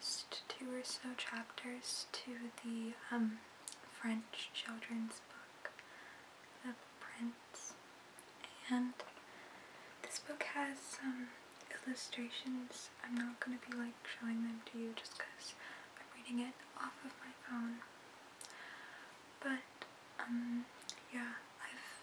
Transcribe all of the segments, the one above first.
first 2 or so chapters to the French children's book, The Prince, and this book has some illustrations. I'm not going to be showing them to you just because I'm reading it off of my phone, but yeah, I've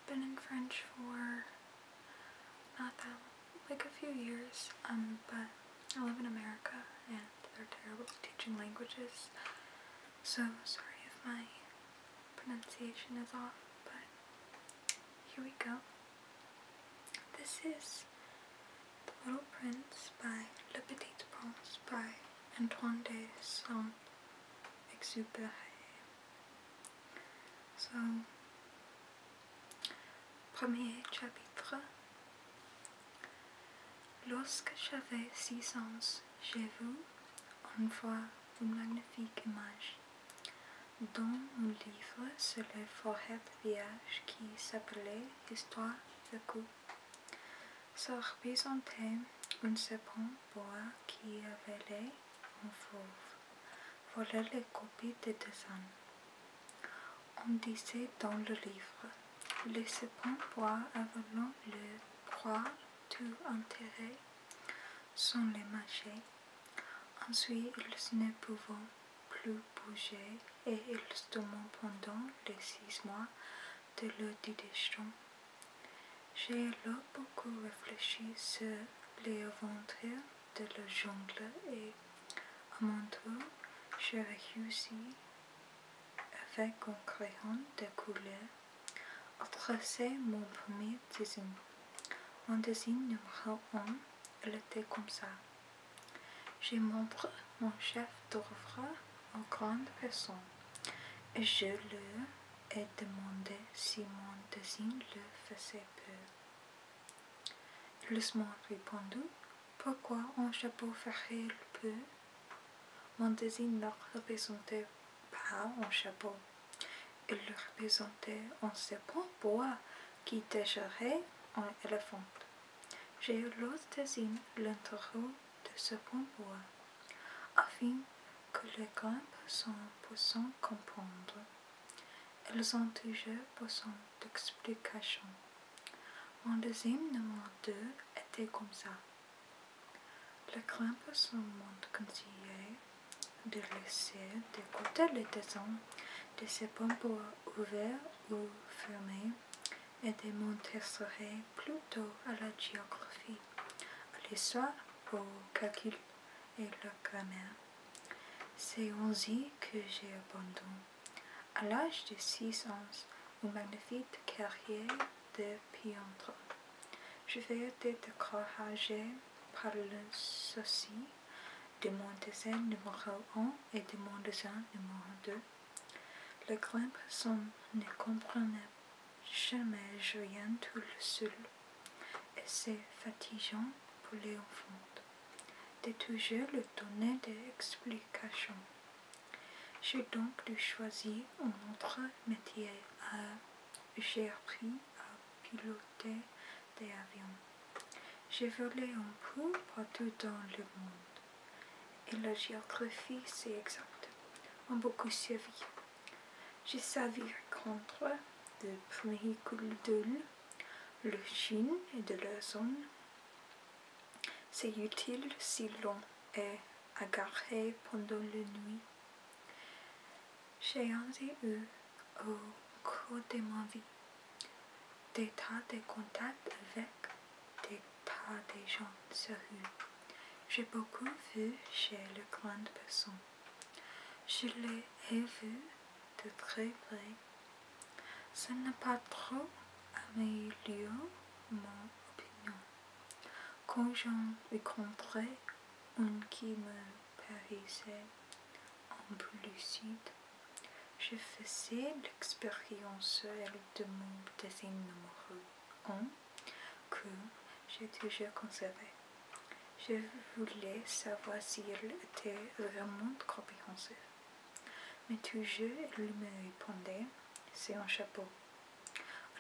been in French for not that a few years, but I live in America and they're terrible at teaching languages, so sorry if my pronunciation is off, but here we go. This is The Little Prince by Le Petit Prince by Antoine de Saint-Exupéry. So, premier chapitre. Lorsque j'avais 6 ans, j'ai vu une fois une magnifique image dans un livre sur les forêts vierges qui s'appelait Histoire de coups. Ça représentait un serpent bois qui avalait un fauve, volait les copies des dessins. On disait dans le livre, les serpents bois avalant le proie tout enterré sans les mâcher. Ensuite, ils ne pouvaient plus bouger et ils dorment pendant les 6 mois de leur digestion. J'ai alors beaucoup réfléchi sur les aventures de la jungle et à mon tour, j'ai réussi avec un crayon de couleur à tracer mon premier dessin. Mon dessin numéro 1, elle était comme ça. J'ai montré mon chef d'œuvre aux grandes personnes et je leur ai demandé si mon dessin leur faisait peur. Ils m'ont répondu, pourquoi un chapeau ferait peur? Mon dessin ne représentait pas un chapeau. Il représentait un serpent bois qui déchirait un éléphant. J'ai eu l'autre dessin l'intérieur de serpent bois, afin que les grandes personnes puissent comprendre. Elles ont toujours besoin d'explications. Mon dessin numéro 2 était comme ça. Les grandes personnes m'ont conseillé de laisser de côté les dessins de serpents bois ouverts ou fermés et de m'intéresser plutôt à la géographie, à l'histoire, au calcul et la grammaire. C'est ainsi que j'ai abandonné, à l'âge de 6 ans, une magnifique carrière de peintre. Je vais être découragée par le souci de mon dessin numéro 1 et de mon dessin numéro 2. Les grandes personnes ne comprenaient jamais rien tout seul, et c'est fatigant pour les enfants de toujours leur donner des explications. J'ai donc dû choisir un autre métier. J'ai appris à piloter des avions. J'ai volé un peu partout dans le monde, et la géographie, c'est exact, m'a beaucoup servi. J'ai servi contre le premier culture, le Chine et de la zone. C'est utile si l'on est agarré pendant la nuit. J'ai ainsi eu, au cours de ma vie, des tas de contacts avec des tas de gens sérieux. J'ai beaucoup vu chez les grandes personnes. Je les ai vus de très près. Ça n'a pas trop amélioré mon opinion. Quand j'en rencontrais une qui me paraissait un peu lucide, je faisais l'expérience de mon dessin numéro 1 que j'ai toujours conservé. Je voulais savoir si elle était vraiment compréhensive. Mais toujours elle me répondait, c'est un chapeau.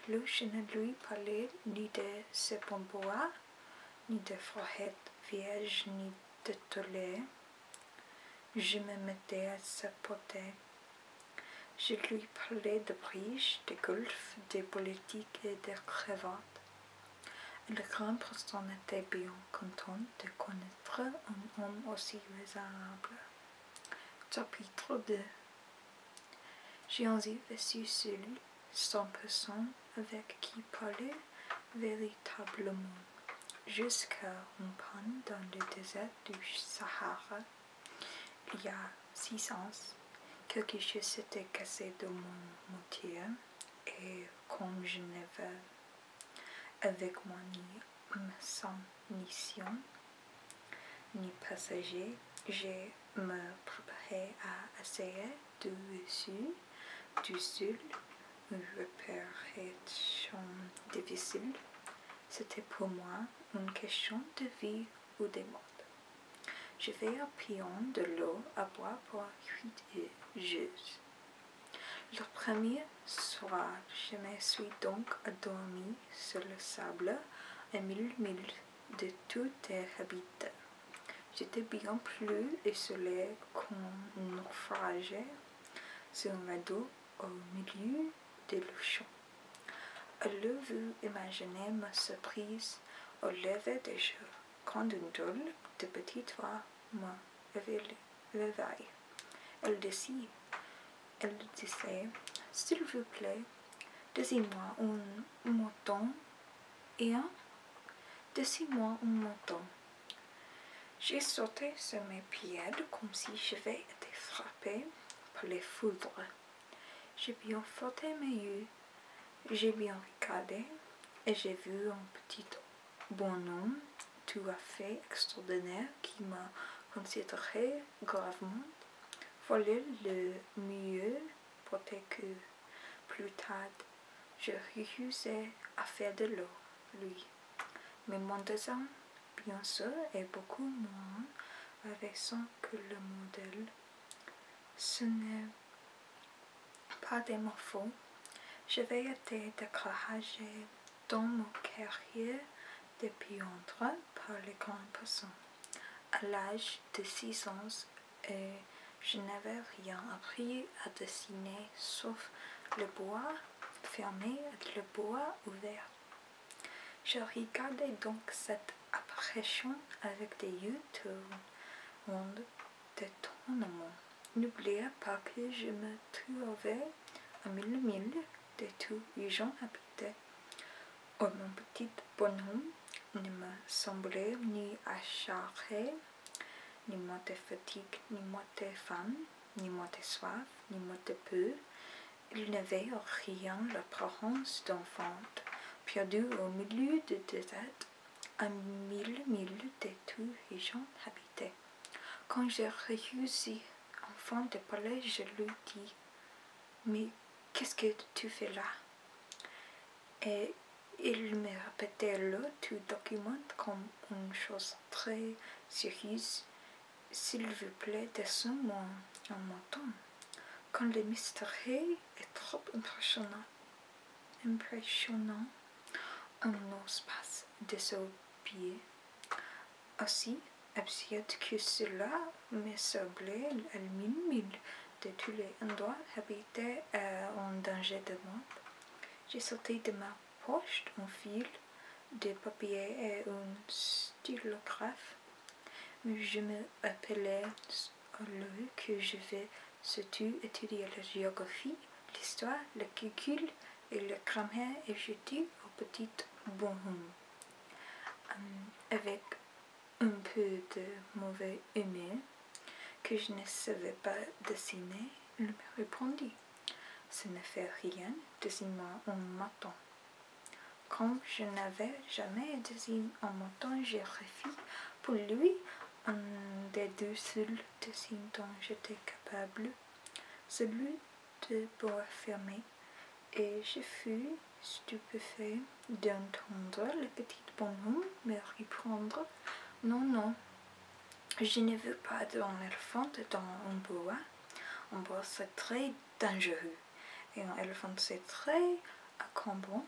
Alors je ne lui parlais ni de serpent bois, ni de forêt vierge, ni de tolets. Je me mettais à sa portée. Je lui parlais de bridge, de golf, de politique et de cravates. La grande personne était bien contente de connaître un homme aussi raisonnable. Chapitre 2. J'ai envie reçu seul, sans personne avec qui parler véritablement, jusqu'à une panne dans le désert du Sahara. Il y a 6 ans, quelque chose s'était cassé de mon moteur, et comme je n'avais avec moi ni mission ni passager, je me préparais à essayer du seul, une réparation difficile. C'était pour moi une question de vie ou de mort. Je vais à pion de l'eau à boire pour 8 heures. Le premier soir, je me suis donc endormi sur le sable à 1000 milles de tout habitat. J'étais bien plus isolé qu'un naufrage sur un radeau au milieu de l'océan. Avez-vous imaginé ma surprise au lever du jour quand une drôle de petite voix me réveille. Elle disait, s'il vous plaît, donnez-moi un mouton et donnez-moi un mouton. J'ai sauté sur mes pieds comme si j'avais été frappé par les foudres. J'ai bien frotté mes yeux, j'ai bien regardé et j'ai vu un petit bonhomme tout à fait extraordinaire qui m'a considéré gravement. Voilà le mieux porté que plus tard je réussissais à faire de l'eau, lui. Mais mon dessin, bien sûr, est beaucoup moins récent que le modèle. Ce n'est pas des morphos. J'avais été découragé dans mon carrière de peintre par les grandes personnes. À l'âge de 6 ans, et je n'avais rien appris à dessiner sauf le bois fermé et le bois ouvert. Je regardais donc cette apparition avec des yeux tournants d'étonnement. N'oubliez pas que je me trouvais à 1000 milles de tout où j'en habitais. Or, mon petit bonhomme ne me semblait ni acharné, ni mort de fatigue, ni mort de faim, ni mort de soif, ni mort de peur. Il n'avait rien l'apparence d'enfant, perdu au milieu du désert, à 1000 milles de tout où j'en habitais. Quand j'ai réussi enfin de parler, je lui dis « Mais qu'est-ce que tu fais là ?» Et il me répétait là tout document comme une chose très sérieuse. « S'il vous plaît, descends-moi un mouton. » Quand le mystère est trop impressionnant, on n'ose pas désobéir. Aussi absurde que cela me semblait, à 1000 milles de tous les endroits habités en danger de mort. J'ai sorti de ma poche un fil de papier et un stylographe. Mais je me rappelais alors que je vais surtout étudier la géographie, l'histoire, le calcul et la grammaire, et je dis au petit bonhomme, avec un peu de mauvais humeur, que je ne savais pas dessiner. Il me répondit « Ce ne fait rien, dessine-moi un mouton. » Comme je n'avais jamais dessiné un mouton, j'ai refait pour lui un des deux seuls dessins dont j'étais capable, celui de bois fermé, et je fus stupéfait d'entendre le petit bonhomme me répondre « Non, non, je ne veux pas d'un éléphant dans un bois. Un bois c'est très dangereux, et un éléphant c'est très encombrant.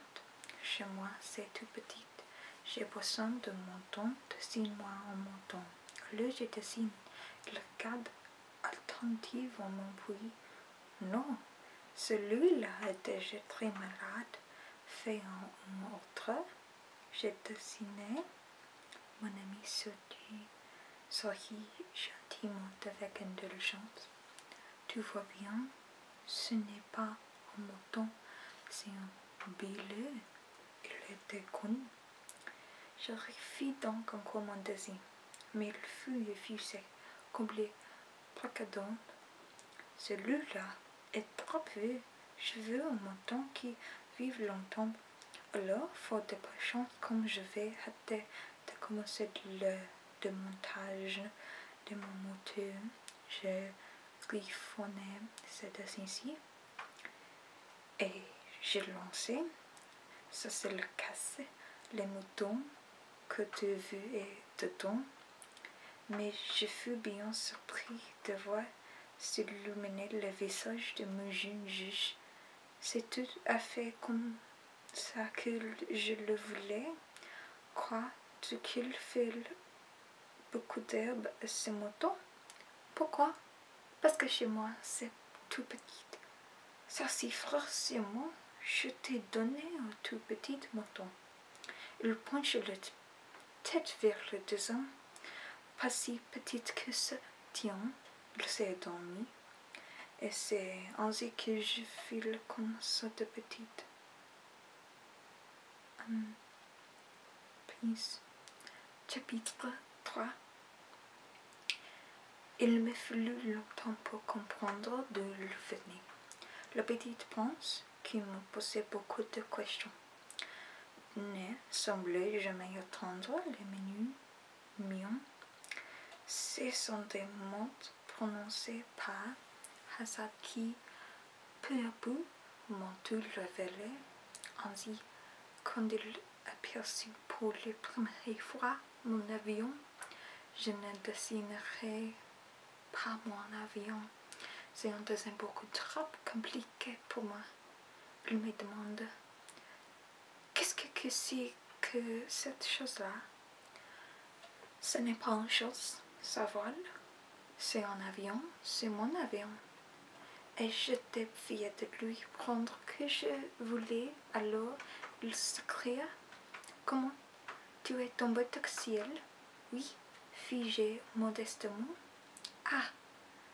Chez moi c'est tout petit. J'ai besoin d'un mouton, dessine-moi un mouton. » Alors je dessine, il regarde répondit mon puits. Non, celui-là est déjà très malade. Fait un autre. J'ai dessiné. Mon ami sourit gentiment avec indulgence. Tu vois bien, ce n'est pas un mouton, c'est un bélier. Il était connu. Je refis donc encore mon désir, mais il fut refusé, comblé, placardant. Celui-là est trop vieux. Je veux un mouton qui vive longtemps. Alors, faute de patience, comme je vais hâter de commencer le démontage de mon moteur, je griffonnais ce dessin-ci et j'ai lancé. Ça c'est le casse, les moutons que tu as vu et dedans. Mais je fus bien surpris de voir s'illuminer le visage de mon jeune juge. C'est tout à fait comme ça que je le voulais. Crois-tu qu'il fait beaucoup d'herbe à ce mouton? Pourquoi? Parce que chez moi, c'est tout petit. Ça si forcément, je t'ai donné un tout petit mouton. Il penche la tête vers le deuxième, pas si petite que ça. Tiens, il s'est endormi. Et c'est ainsi que je file comme ça de petite. Chapitre 3. Il me fallut longtemps pour comprendre d'où il venait. Le petit prince, qui me posait beaucoup de questions, ne semblait jamais attendre les menus miens. Ce sont des mots prononcés par hasard qui, peu à peu, m'ont tout révélé. Ainsi, quand il aperçut pour la première fois mon avion, je ne dessinerai pas mon avion. C'est un dessin beaucoup trop compliqué pour moi. Il me demande qu'est-ce que c'est que cette chose-là? Ce n'est pas une chose, ça vole. C'est un avion, c'est mon avion. Et j'étais fière de lui prendre que je voulais. Alors il s'écria: comment tu es tombé du ciel? Oui, fis-je modestement. Ah,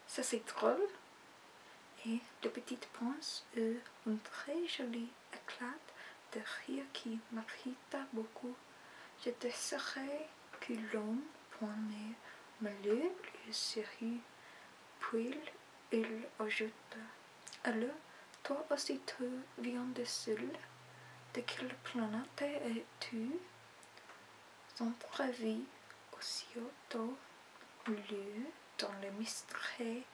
ça c'est drôle. Et le petit prince eut un très joli éclat de rire qui m'irrita beaucoup. Je désirais que l'homme prenait me le sourit, puis il ajouta: alors, toi aussi tu viens de seul? De quelle planète es-tu? J'entrevit aussitôt lieu dans le mystère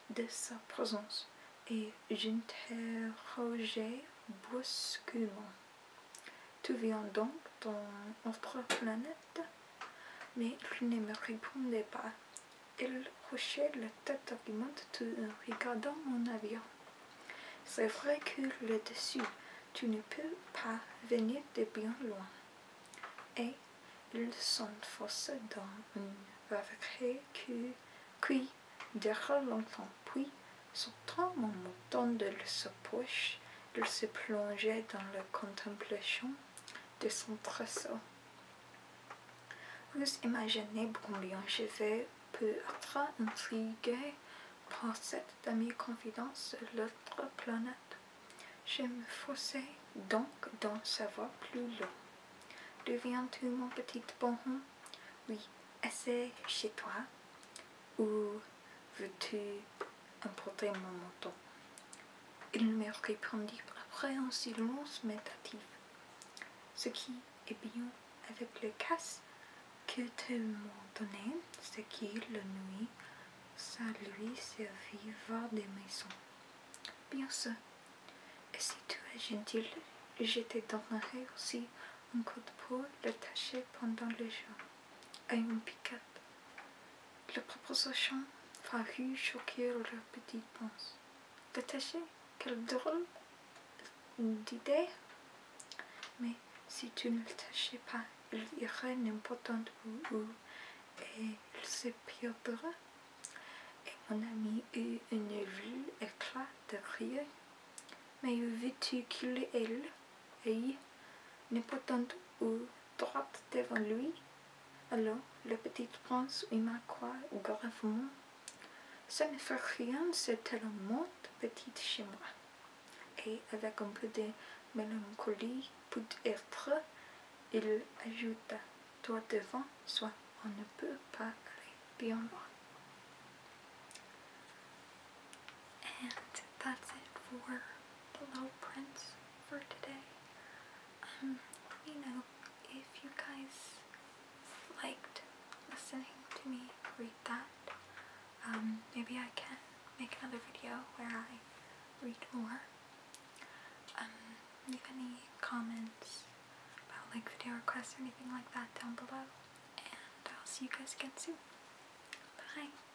de sa présence, et j'interrogeai brusquement: tu viens donc dans notre planète? Mais il ne me répondait pas. Il hochait la tête argumente tout en regardant mon avion. C'est vrai que là-dessus, tu ne peux pas venir de bien loin. Et il s'enfonça dans une rêverie qui dura longtemps. Puis, sortant mon mouton de sa poche, il se plongeait dans la contemplation de son trésor. Vous imaginez combien je vais peu être intriguée par cette demi-confidence de l'autre planète. Je me forçai donc d'en savoir plus long. D'où viens-tu, mon petit bonhomme? Oui, est-ce chez toi? Ou veux-tu emporter mon mouton? Il me répondit après un silence méditatif: ce qui est bien avec le casse que tu m'as donné, c'est que la nuit, ça lui servit voir des maisons. Bien sûr. Et si tu es gentil, je te donnerai aussi un coup de peau l'attacher pendant le jour, et une piquette. La proposition parut choquer le petit prince. L'attacher? Quelle drôle d'idée! Mais si tu ne l'attachais pas, il irait n'importe où et il se perdra. Et mon ami eut un vil éclat de rire, mais vu qu'il elle ne pouvant ou droit devant lui, alors le petit prince aima quoi gravement. Ça ne fait rien, c'est tellement petit chez moi. Et avec un peu de mélancolie peut-être, il ajouta, toi devant, soit on ne peut pas aller bien loin. And that's it for The Little Prince for today. Let me know if you guys liked listening to me read that. Maybe I can make another video where I read more. Leave any comments about like video requests or anything like that down below. And I'll see you guys again soon. Bye!